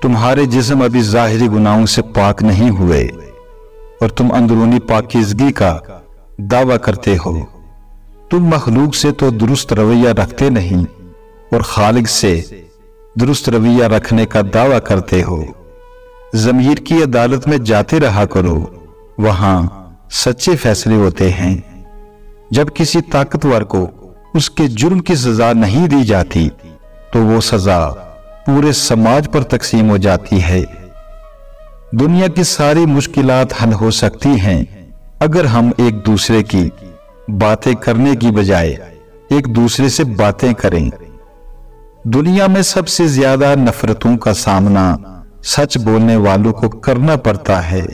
تمہارے جسم ابھی ظاہری گناہوں سے پاک نہیں ہوئے اور تم اندرونی پاکیزگی کا دعویٰ کرتے ہو۔ تم مخلوق سے تو درست رویہ رکھتے نہیں اور خالق سے درست رویہ رکھنے کا دعویٰ کرتے ہو۔ ضمیر کی عدالت میں جاتے رہا کرو، وہاں سچے فیصلے ہوتے ہیں۔ جب کسی طاقتور کو اس کے جرم کی سزا نہیں دی جاتی تو وہ سزا پورے سماج پر تقسیم ہو جاتی ہے۔ دنیا کی ساری مشکلات حل ہو سکتی ہیں اگر ہم ایک دوسرے کی باتیں کرنے کی بجائے ایک دوسرے سے باتیں کریں۔ دنیا میں سب سے زیادہ نفرتوں کا سامنا سچ بولنے والوں کو کرنا پڑتا ہے۔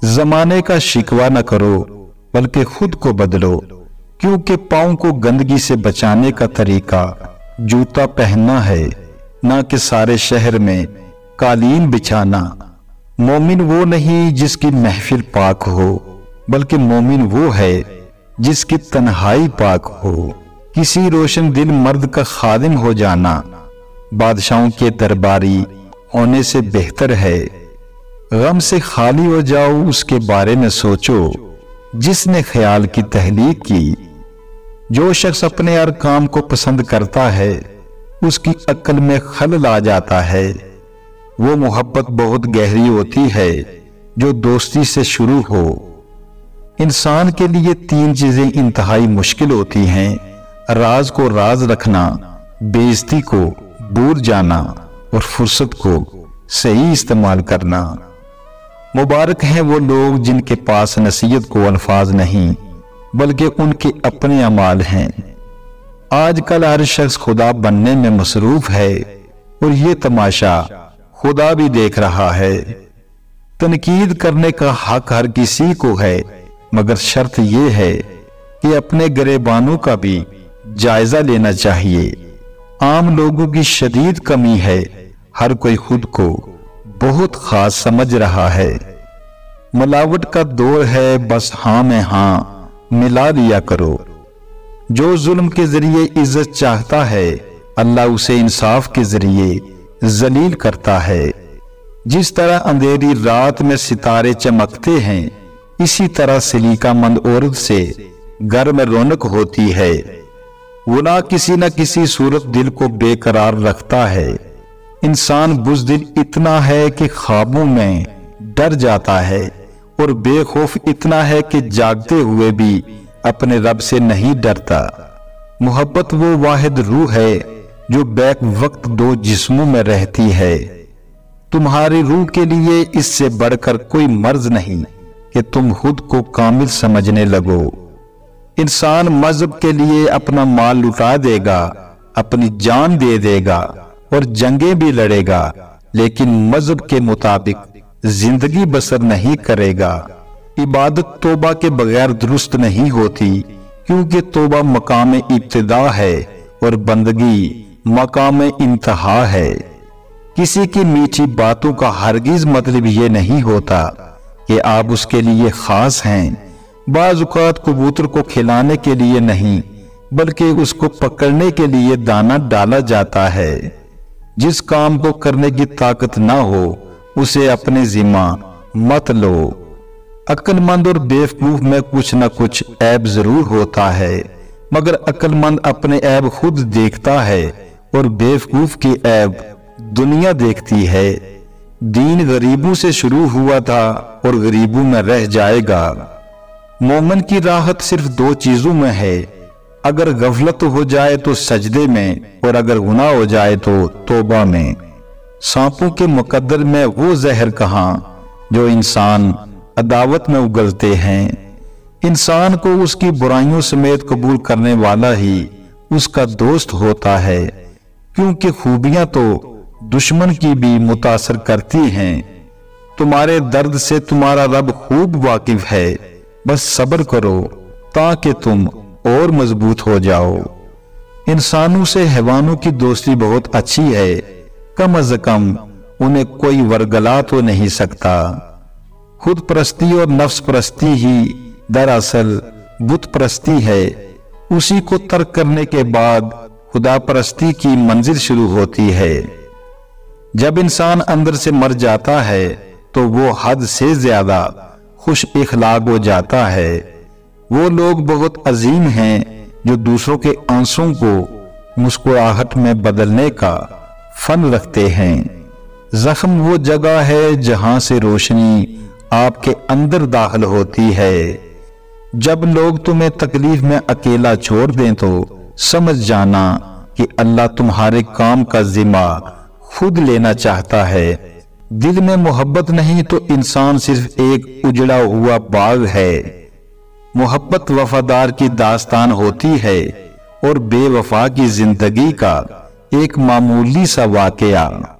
زمانے کا شکوہ نہ کرو بلکہ خود کو بدلو، کیونکہ پاؤں کو گندگی سے بچانے کا طریقہ جوتا پہننا ہے، نہ کہ سارے شہر میں قالین بچھانا۔ مومن وہ نہیں جس کی محفل پاک ہو، بلکہ مومن وہ ہے جس کی تنہائی پاک ہو۔ کسی روشن دل مرد کا خادم ہو جانا بادشاہوں کے درباری ہونے سے بہتر ہے۔ غم سے خالی ہو جاؤ، اس کے بارے میں سوچو جس نے خیال کی تخلیق کی۔ جو شخص اپنے ہر کام کو پسند کرتا ہے اس کی عقل میں خلل آ جاتا ہے۔ وہ محبت بہت گہری ہوتی ہے جو دوستی سے شروع ہو۔ انسان کے لیے تین چیزیں انتہائی مشکل ہوتی ہیں: راز کو راز رکھنا، بے عزتی کو بھول جانا اور فرصت کو صحیح استعمال کرنا۔ مبارک ہیں وہ لوگ جن کے پاس نصیحت کو الفاظ نہیں بلکہ ان کے اپنے اعمال ہیں۔ آج کل ہر شخص خدا بننے میں مصروف ہے اور یہ تماشا خدا بھی دیکھ رہا ہے۔ تنقید کرنے کا حق ہر کسی کو ہے، مگر شرط یہ ہے کہ اپنے گریبانوں کا بھی جائزہ لینا چاہیے۔ عام لوگوں کی شدید کمی ہے، ہر کوئی خود کو بہت خاص سمجھ رہا ہے۔ ملاوٹ کا دور ہے، بس ہاں میں ہاں ملا لیا کرو۔ جو ظلم کے ذریعے عزت چاہتا ہے اللہ اسے انصاف کے ذریعے ذلیل کرتا ہے۔ جس طرح اندھیری رات میں ستارے چمکتے ہیں، اسی طرح سلیقہ مند عورت سے گھر میں رونق ہوتی ہے۔ گناہ کسی نہ کسی صورت دل کو بے قرار رکھتا ہے۔ انسان بزدل اتنا ہے کہ خوابوں میں ڈر جاتا ہے اور بے خوف اتنا ہے کہ جاگتے ہوئے بھی اپنے رب سے نہیں ڈرتا۔ محبت وہ واحد روح ہے جو بیک وقت دو جسموں میں رہتی ہے۔ تمہاری روح کے لیے اس سے بڑھ کر کوئی مرض نہیں کہ تم خود کو کامل سمجھنے لگو۔ انسان مذہب کے لیے اپنا مال لٹا دے گا، اپنی جان دے دے گا اور جنگیں بھی لڑے گا، لیکن مذہب کے مطابق زندگی بسر نہیں کرے گا۔ عبادت توبہ کے بغیر درست نہیں ہوتی، کیونکہ توبہ مقام ابتدا ہے اور بندگی مقام انتہا ہے۔ کسی کی میٹھی باتوں کا ہرگز مطلب یہ نہیں ہوتا کہ آپ اس کے لیے خاص ہیں۔ بعض اوقات کبوتر کو کھلانے کے لیے نہیں بلکہ اس کو پکڑنے کے لیے دانہ ڈالا جاتا ہے۔ جس کام کو کرنے کی طاقت نہ ہو اسے اپنے ذمہ مت لو۔ عقل مند اور بیوقوف میں کچھ نہ کچھ عیب ضرور ہوتا ہے، مگر عقل مند اپنے عیب خود دیکھتا ہے اور بیوقوف کی عیب دنیا دیکھتی ہے۔ دین غریبوں سے شروع ہوا تھا اور غریبوں میں رہ جائے گا۔ مومن کی راحت صرف دو چیزوں میں ہے، اگر غفلت ہو جائے تو سجدے میں اور اگر گناہ ہو جائے تو توبہ میں۔ سانپوں کے مقدر میں وہ زہر کہاں جو انسان عداوت میں اگلتے ہیں۔ انسان کو اس کی برائیوں سمیت قبول کرنے والا ہی اس کا دوست ہوتا ہے، کیونکہ خوبیاں تو دشمن کی بھی متاثر کرتی ہیں۔ تمہارے درد سے تمہارا رب خوب واقف ہے، بس صبر کرو تاکہ تم اور مضبوط ہو جاؤ۔ انسانوں سے حیوانوں کی دوستی بہت اچھی ہے، کم از کم انہیں کوئی ورگلا تو نہیں سکتا۔ خود پرستی اور نفس پرستی ہی دراصل بت پرستی ہے۔ اسی کو ترک کرنے کے بعد خدا پرستی کی منزل شروع ہوتی ہے۔ جب انسان اندر سے مر جاتا ہے تو وہ حد سے زیادہ خوش اخلاق ہو جاتا ہے۔ وہ لوگ بہت عظیم ہیں جو دوسروں کے آنسوں کو مسکراہٹ میں بدلنے کا فن رکھتے ہیں۔ زخم وہ جگہ ہے جہاں سے روشنی آپ کے اندر داخل ہوتی ہے۔ جب لوگ تمہیں تکلیف میں اکیلا چھوڑ دیں تو سمجھ جانا کہ اللہ تمہارے کام کا ذمہ خود لینا چاہتا ہے۔ دل میں محبت نہیں تو انسان صرف ایک اجڑا ہوا باغ ہے۔ محبت وفادار کی داستان ہوتی ہے اور بے وفا کی زندگی کا ایک معمولی سا واقعہ۔